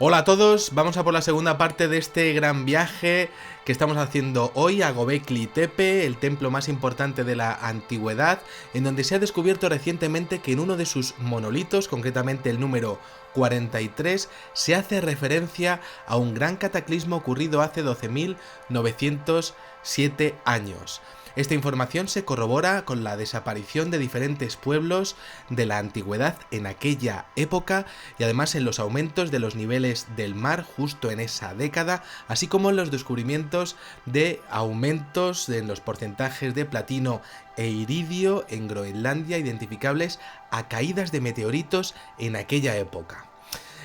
Hola a todos, vamos a por la segunda parte de este gran viaje que estamos haciendo hoy a Göbekli Tepe, el templo más importante de la antigüedad, en donde se ha descubierto recientemente que en uno de sus monolitos, concretamente el número 43, se hace referencia a un gran cataclismo ocurrido hace 12.907 años. Esta información se corrobora con la desaparición de diferentes pueblos de la antigüedad en aquella época y además en los aumentos de los niveles del mar justo en esa década, así como en los descubrimientos de aumentos en los porcentajes de platino e iridio en Groenlandia identificables a caídas de meteoritos en aquella época.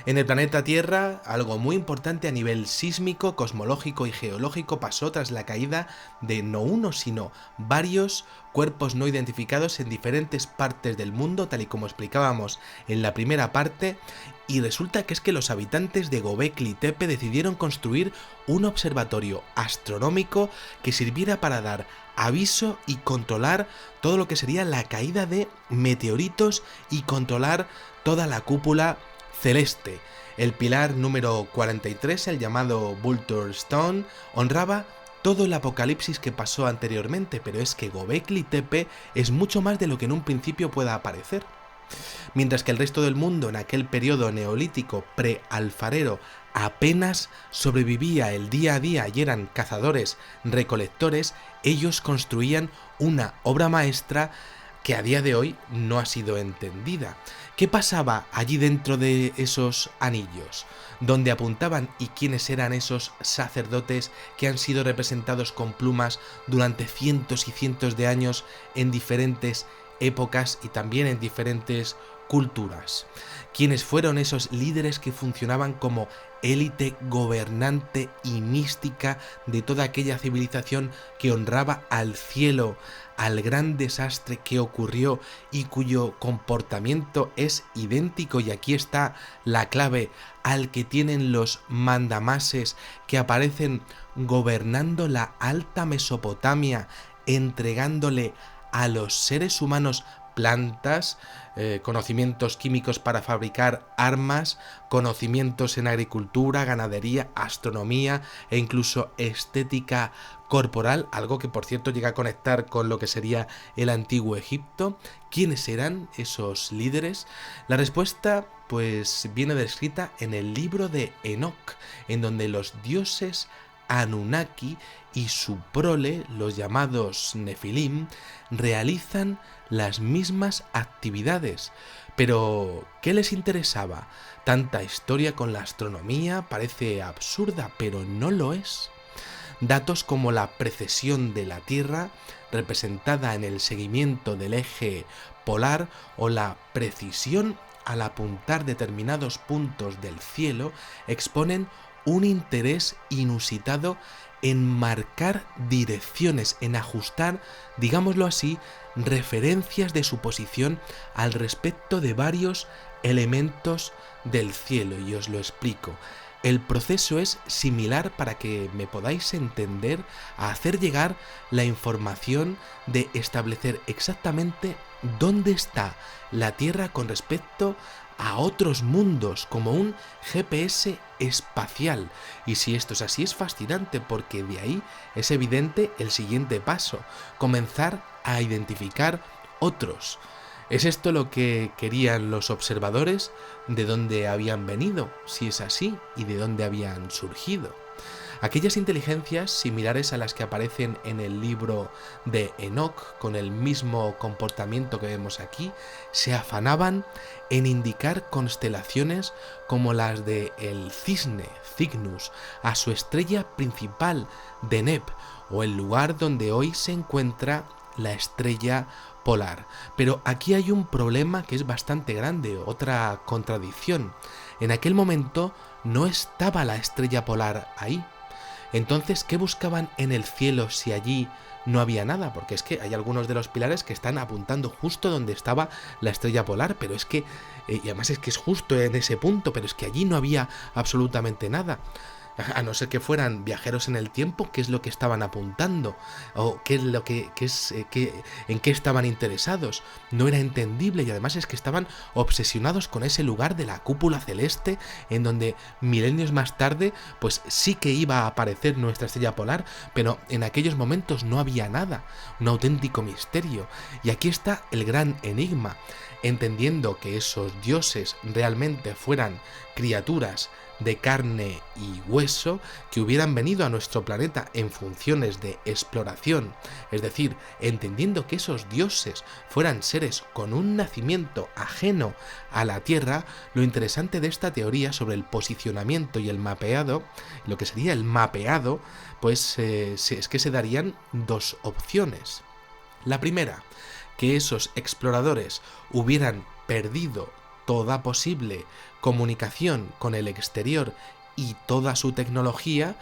En el planeta Tierra, algo muy importante a nivel sísmico, cosmológico y geológico pasó tras la caída de no uno, sino varios cuerpos no identificados en diferentes partes del mundo, tal y como explicábamos en la primera parte, y resulta que es que los habitantes de Göbekli Tepe decidieron construir un observatorio astronómico que sirviera para dar aviso y controlar todo lo que sería la caída de meteoritos y controlar toda la cúpula celeste. El pilar número 43, el llamado Vulture Stone, honraba todo el apocalipsis que pasó anteriormente, pero es que Göbekli Tepe es mucho más de lo que en un principio pueda parecer. Mientras que el resto del mundo en aquel periodo neolítico pre-alfarero apenas sobrevivía el día a día y eran cazadores recolectores, ellos construían una obra maestra que a día de hoy no ha sido entendida. ¿Qué pasaba allí dentro de esos anillos? ¿Dónde apuntaban y quiénes eran esos sacerdotes que han sido representados con plumas durante cientos y cientos de años en diferentes épocas y también en diferentes culturas? ¿Quiénes fueron esos líderes que funcionaban como élite gobernante y mística de toda aquella civilización que honraba al cielo, al gran desastre que ocurrió y cuyo comportamiento es idéntico? Y aquí está la clave, al que tienen los mandamases que aparecen gobernando la alta Mesopotamia, entregándole a los seres humanos plantas, conocimientos químicos para fabricar armas, conocimientos en agricultura, ganadería, astronomía e incluso estética corporal, algo que por cierto llega a conectar con lo que sería el antiguo Egipto. ¿Quiénes eran esos líderes? La respuesta pues viene descrita en el libro de Enoch, en donde los dioses Anunnaki y su prole, los llamados Nefilim, realizan las mismas actividades. Pero, ¿qué les interesaba? Tanta historia con la astronomía parece absurda, pero no lo es. Datos como la precesión de la Tierra, representada en el seguimiento del eje polar, o la precisión al apuntar determinados puntos del cielo, exponen un interés inusitado en marcar direcciones, en ajustar, digámoslo así, referencias de su posición al respecto de varios elementos del cielo. Y os lo explico. El proceso es similar, para que me podáis entender, a hacer llegar la información de establecer exactamente dónde está la Tierra con respecto a otros mundos, como un GPS espacial. Y si esto es así, es fascinante, porque de ahí es evidente el siguiente paso: comenzar a identificar otros. ¿Es esto lo que querían los observadores? ¿De dónde habían venido? Si es así, ¿y de dónde habían surgido? Aquellas inteligencias similares a las que aparecen en el libro de Enoch, con el mismo comportamiento que vemos aquí, se afanaban en indicar constelaciones como las de el cisne, Cygnus, a su estrella principal, Deneb, o el lugar donde hoy se encuentra la estrella polar. Pero aquí hay un problema que es bastante grande, otra contradicción. En aquel momento no estaba la estrella polar ahí. Entonces, ¿qué buscaban en el cielo si allí no había nada? Porque es que hay algunos de los pilares que están apuntando justo donde estaba la estrella polar, pero es que, y además es que es justo en ese punto, pero es que allí no había absolutamente nada. A no ser que fueran viajeros en el tiempo, ¿qué es lo que estaban apuntando? ¿O qué es lo en qué estaban interesados? No era entendible, y además es que estaban obsesionados con ese lugar de la cúpula celeste, en donde milenios más tarde, pues sí que iba a aparecer nuestra estrella polar, pero en aquellos momentos no había nada, un auténtico misterio. Y aquí está el gran enigma, entendiendo que esos dioses realmente fueran criaturas de carne y hueso que hubieran venido a nuestro planeta en funciones de exploración, es decir, entendiendo que esos dioses fueran seres con un nacimiento ajeno a la Tierra. Lo interesante de esta teoría sobre el posicionamiento y el mapeado, lo que sería el mapeado, pues es que se darían dos opciones. La primera, que esos exploradores hubieran perdido toda posible comunicación con el exterior y toda su tecnología,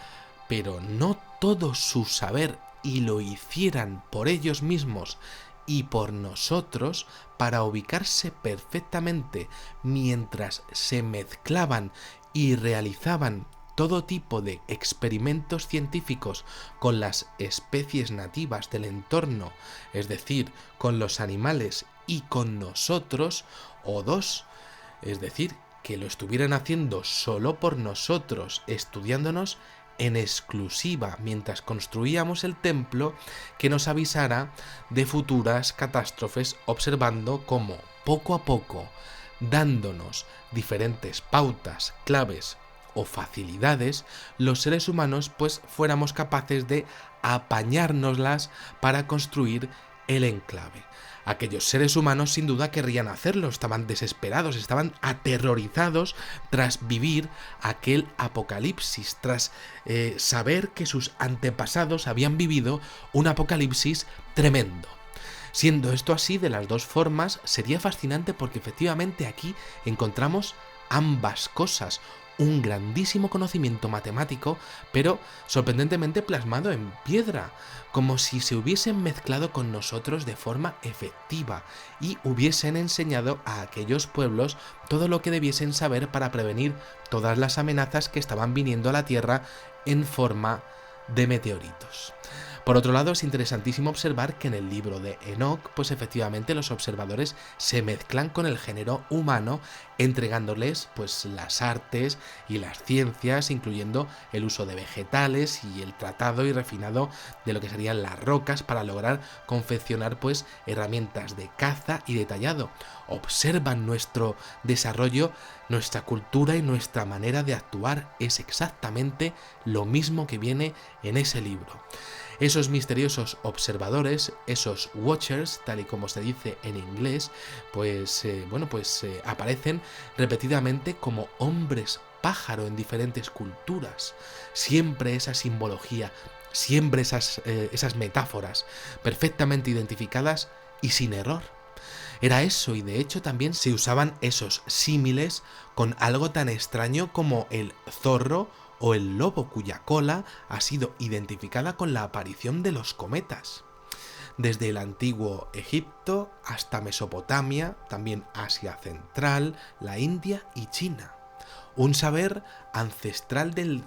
pero no todo su saber, y lo hicieran por ellos mismos y por nosotros para ubicarse perfectamente mientras se mezclaban y realizaban todo tipo de experimentos científicos con las especies nativas del entorno, es decir, con los animales y con nosotros, o dos, es decir, que lo estuvieran haciendo solo por nosotros, estudiándonos en exclusiva mientras construíamos el templo, que nos avisara de futuras catástrofes, observando cómo poco a poco, dándonos diferentes pautas, claves o facilidades, los seres humanos pues fuéramos capaces de apañárnoslas para construir el enclave. Aquellos seres humanos sin duda querrían hacerlo, estaban desesperados, estaban aterrorizados tras vivir aquel apocalipsis, tras saber que sus antepasados habían vivido un apocalipsis tremendo. Siendo esto así, de las dos formas, sería fascinante porque efectivamente aquí encontramos ambas cosas. Un grandísimo conocimiento matemático, pero sorprendentemente plasmado en piedra, como si se hubiesen mezclado con nosotros de forma efectiva y hubiesen enseñado a aquellos pueblos todo lo que debiesen saber para prevenir todas las amenazas que estaban viniendo a la Tierra en forma de meteoritos. Por otro lado, es interesantísimo observar que en el libro de Enoch, pues efectivamente los observadores se mezclan con el género humano, entregándoles pues las artes y las ciencias, incluyendo el uso de vegetales y el tratado y refinado de lo que serían las rocas para lograr confeccionar pues herramientas de caza y de tallado. Observan nuestro desarrollo, nuestra cultura y nuestra manera de actuar. Es exactamente lo mismo que viene en ese libro. Esos misteriosos observadores, esos watchers, tal y como se dice en inglés, pues aparecen repetidamente como hombres pájaro en diferentes culturas. Siempre esa simbología, siempre esas metáforas perfectamente identificadas y sin error. Era eso, y de hecho también se usaban esos símiles con algo tan extraño como el zorro o el lobo, cuya cola ha sido identificada con la aparición de los cometas. Desde el antiguo Egipto hasta Mesopotamia, también Asia Central, la India y China. Un saber ancestral del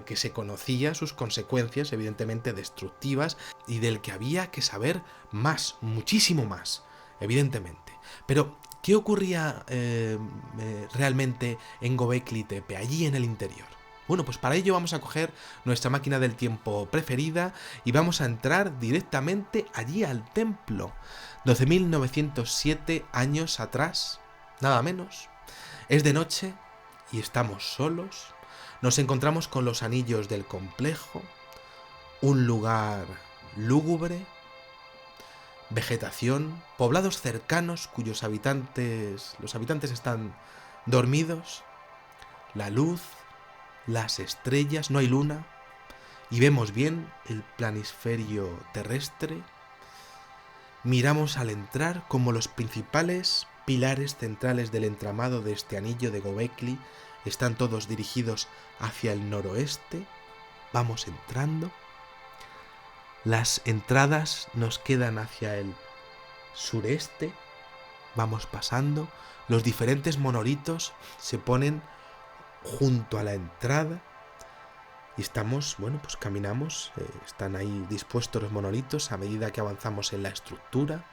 que se conocía sus consecuencias evidentemente destructivas y del que había que saber más, muchísimo más, evidentemente. Pero, ¿qué ocurría realmente en Göbekli Tepe, allí en el interior? Bueno, pues para ello vamos a coger nuestra máquina del tiempo preferida y vamos a entrar directamente allí al templo. 12.907 años atrás, nada menos. Es de noche y estamos solos. Nos encontramos con los anillos del complejo, un lugar lúgubre, vegetación, poblados cercanos cuyos los habitantes están dormidos, la luz, las estrellas, no hay luna, y vemos bien el planisferio terrestre. Miramos al entrar como los principales pilares centrales del entramado de este anillo de Göbekli están todos dirigidos hacia el noroeste. Vamos entrando. Las entradas nos quedan hacia el sureste. Vamos pasando. Los diferentes monolitos se ponen junto a la entrada. Y estamos, bueno, pues caminamos, están ahí dispuestos los monolitos a medida que avanzamos en la estructura.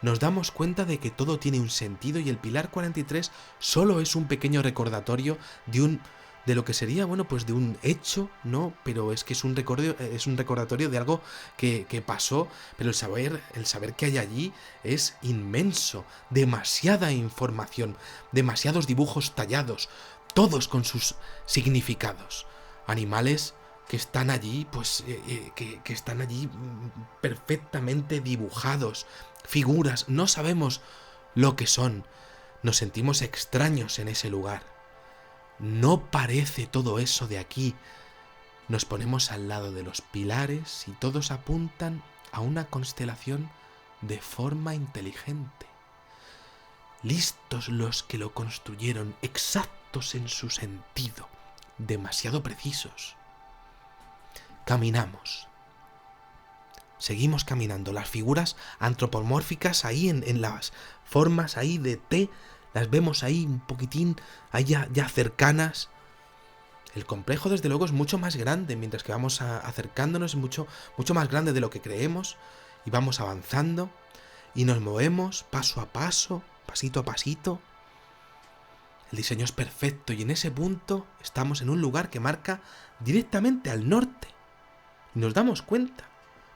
Nos damos cuenta de que todo tiene un sentido y el pilar 43 solo es un pequeño recordatorio de lo que sería, bueno, pues de un hecho, ¿no? Pero es que es un recordatorio de algo que pasó, pero el saber que hay allí es inmenso, demasiada información, demasiados dibujos tallados, todos con sus significados. Animales que están allí, pues, que están allí perfectamente dibujados, figuras, no sabemos lo que son, nos sentimos extraños en ese lugar. No parece todo eso de aquí. Nos ponemos al lado de los pilares y todos apuntan a una constelación de forma inteligente. Listos los que lo construyeron, exactos en su sentido, demasiado precisos. Caminamos. Seguimos caminando. Las figuras antropomórficas ahí en las formas ahí de T, las vemos ahí un poquitín, ahí ya cercanas. El complejo desde luego es mucho más grande, mientras que vamos acercándonos, es mucho más grande de lo que creemos, y vamos avanzando y nos movemos paso a paso, pasito a pasito. El diseño es perfecto y en ese punto estamos en un lugar que marca directamente al norte. Y nos damos cuenta.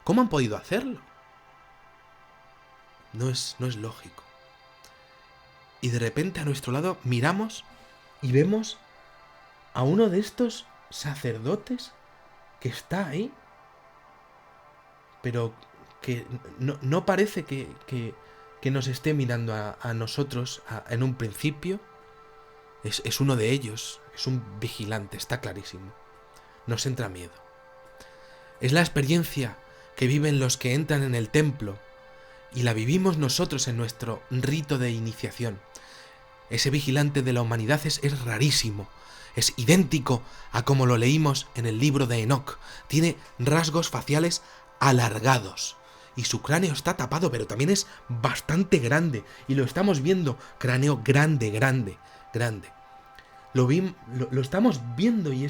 ¿Cómo han podido hacerlo? No es lógico. Y de repente a nuestro lado miramos y vemos a uno de estos sacerdotes que está ahí, pero que no parece que nos esté mirando a nosotros en un principio. Es uno de ellos, es un vigilante, está clarísimo. Nos entra miedo. Es la experiencia que viven los que entran en el templo y la vivimos nosotros en nuestro rito de iniciación. Ese vigilante de la humanidad es rarísimo, es idéntico a como lo leímos en el libro de Enoc. Tiene rasgos faciales alargados y su cráneo está tapado, pero también es bastante grande y lo estamos viendo, cráneo grande. Lo estamos viendo y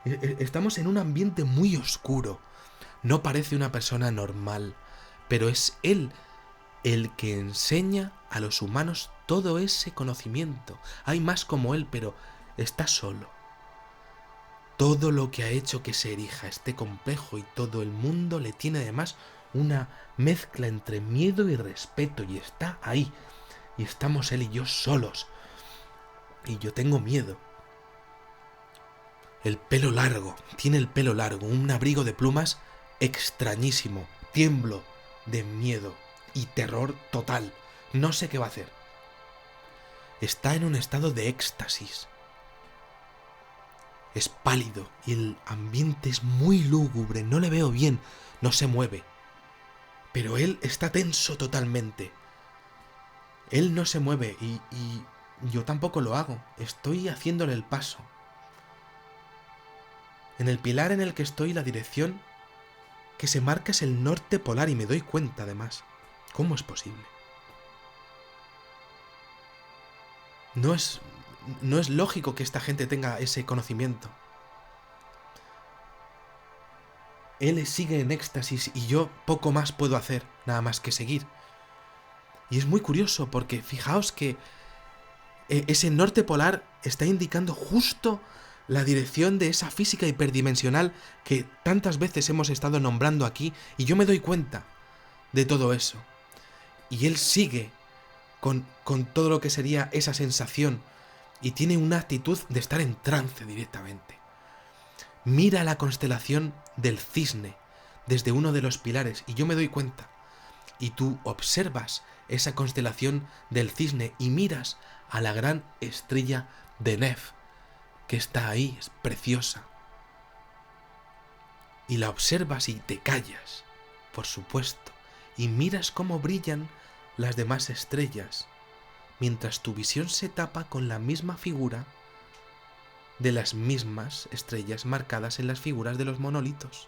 estamos en un ambiente muy oscuro. No parece una persona normal, pero es él el que enseña a los humanos todo ese conocimiento. Hay más como él, pero está solo. Todo lo que ha hecho que se erija este complejo y todo el mundo le tiene además una mezcla entre miedo y respeto, y está ahí. Y estamos él y yo solos. Y yo tengo miedo. Tiene el pelo largo, un abrigo de plumas extrañísimo. Tiemblo de miedo y terror total. No sé qué va a hacer. Está en un estado de éxtasis. Es pálido y el ambiente es muy lúgubre. No le veo bien, no se mueve. Pero él está tenso totalmente. Él no se mueve y yo tampoco lo hago. Estoy haciéndole el paso. En el pilar en el que estoy, la dirección que se marca es el norte polar y me doy cuenta además. ¿Cómo es posible? No es lógico que esta gente tenga ese conocimiento. Él sigue en éxtasis y yo poco más puedo hacer, nada más que seguir. Y es muy curioso porque fijaos que ese norte polar está indicando justo la dirección de esa física hiperdimensional que tantas veces hemos estado nombrando aquí, y yo me doy cuenta de todo eso. Y él sigue con todo lo que sería esa sensación y tiene una actitud de estar en trance directamente. Mira la constelación del cisne desde uno de los pilares y yo me doy cuenta. Y tú observas esa constelación del cisne y miras a la gran estrella de Nef, que está ahí, es preciosa. Y la observas y te callas, por supuesto, y miras cómo brillan las demás estrellas, mientras tu visión se tapa con la misma figura de las mismas estrellas marcadas en las figuras de los monolitos.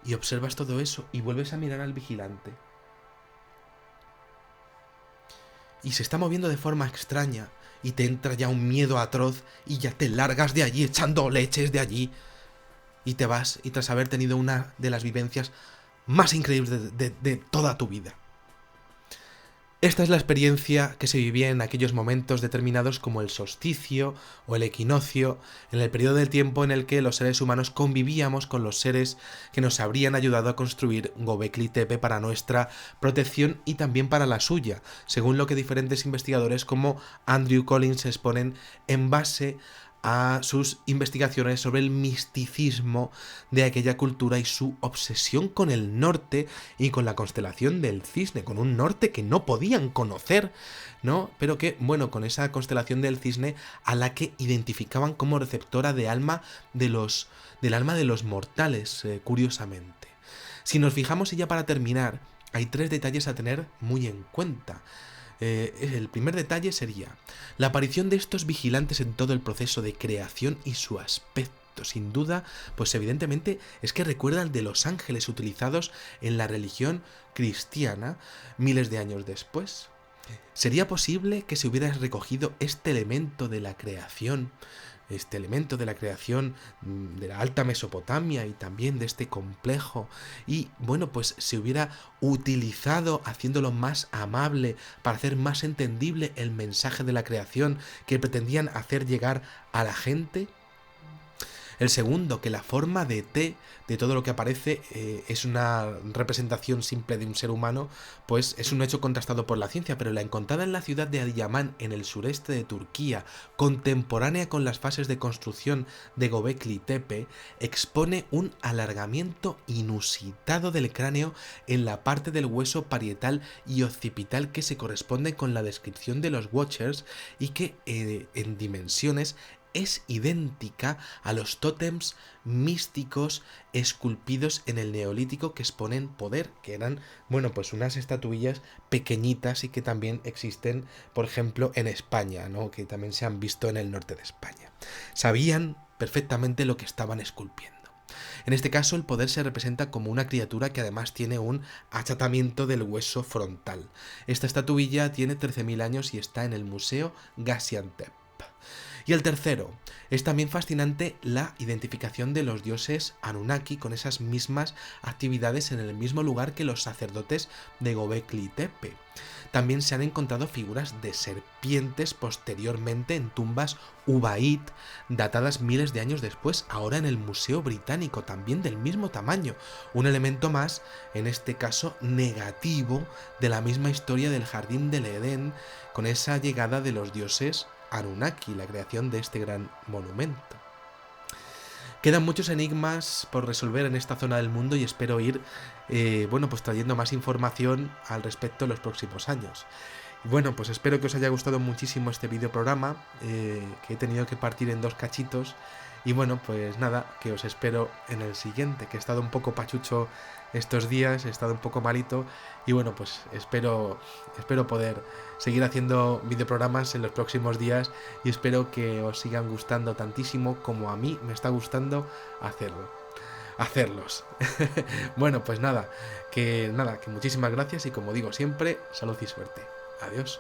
Y observas todo eso y vuelves a mirar al vigilante. y se está moviendo de forma extraña y te entra ya un miedo atroz y ya te largas de allí echando leches de allí y te vas y tras haber tenido una de las vivencias más increíbles de toda tu vida. Esta es la experiencia que se vivía en aquellos momentos determinados como el solsticio o el equinoccio, en el periodo del tiempo en el que los seres humanos convivíamos con los seres que nos habrían ayudado a construir Göbekli Tepe para nuestra protección y también para la suya, según lo que diferentes investigadores como Andrew Collins exponen en base a sus investigaciones sobre el misticismo de aquella cultura y su obsesión con el norte y con la constelación del cisne, con un norte que no podían conocer, ¿no? Pero que, bueno, con esa constelación del cisne a la que identificaban como receptora de alma del alma de los mortales, curiosamente. Si nos fijamos, y ya para terminar, hay 3 detalles a tener muy en cuenta. El primer detalle sería la aparición de estos vigilantes en todo el proceso de creación y su aspecto. Sin duda, pues evidentemente es que recuerda al de los ángeles utilizados en la religión cristiana miles de años después. ¿Sería posible que se hubiera recogido este elemento de la creación de la Alta Mesopotamia y también de este complejo y bueno, pues se hubiera utilizado haciéndolo más amable para hacer más entendible el mensaje de la creación que pretendían hacer llegar a la gente? El segundo, que la forma de T de todo lo que aparece es una representación simple de un ser humano, pues es un hecho contrastado por la ciencia, pero la encontrada en la ciudad de Adiyaman, en el sureste de Turquía, contemporánea con las fases de construcción de Göbekli Tepe, expone un alargamiento inusitado del cráneo en la parte del hueso parietal y occipital que se corresponde con la descripción de los Watchers y que en dimensiones es idéntica a los tótems místicos esculpidos en el Neolítico que exponen poder, que eran, bueno, pues unas estatuillas pequeñitas y que también existen, por ejemplo, en España, ¿no? Que también se han visto en el norte de España. Sabían perfectamente lo que estaban esculpiendo. En este caso, el poder se representa como una criatura que además tiene un achatamiento del hueso frontal. Esta estatuilla tiene 13.000 años y está en el Museo Gaziantep. Y el tercero, es también fascinante la identificación de los dioses Anunnaki con esas mismas actividades en el mismo lugar que los sacerdotes de Göbekli Tepe. También se han encontrado figuras de serpientes posteriormente en tumbas Ubaid, datadas miles de años después, ahora en el Museo Británico, también del mismo tamaño. Un elemento más, en este caso negativo, de la misma historia del Jardín del Edén, con esa llegada de los dioses Anunnaki, la creación de este gran monumento. Quedan muchos enigmas por resolver en esta zona del mundo y espero ir pues trayendo más información al respecto en los próximos años. Bueno, pues espero que os haya gustado muchísimo este videoprograma, que he tenido que partir en 2 cachitos. Y bueno, pues nada, que os espero en el siguiente, que he estado un poco pachucho estos días, he estado un poco malito y bueno, pues espero poder seguir haciendo videoprogramas en los próximos días y espero que os sigan gustando tantísimo como a mí me está gustando hacerlos. Bueno, pues nada, que muchísimas gracias y como digo siempre, salud y suerte. Adiós.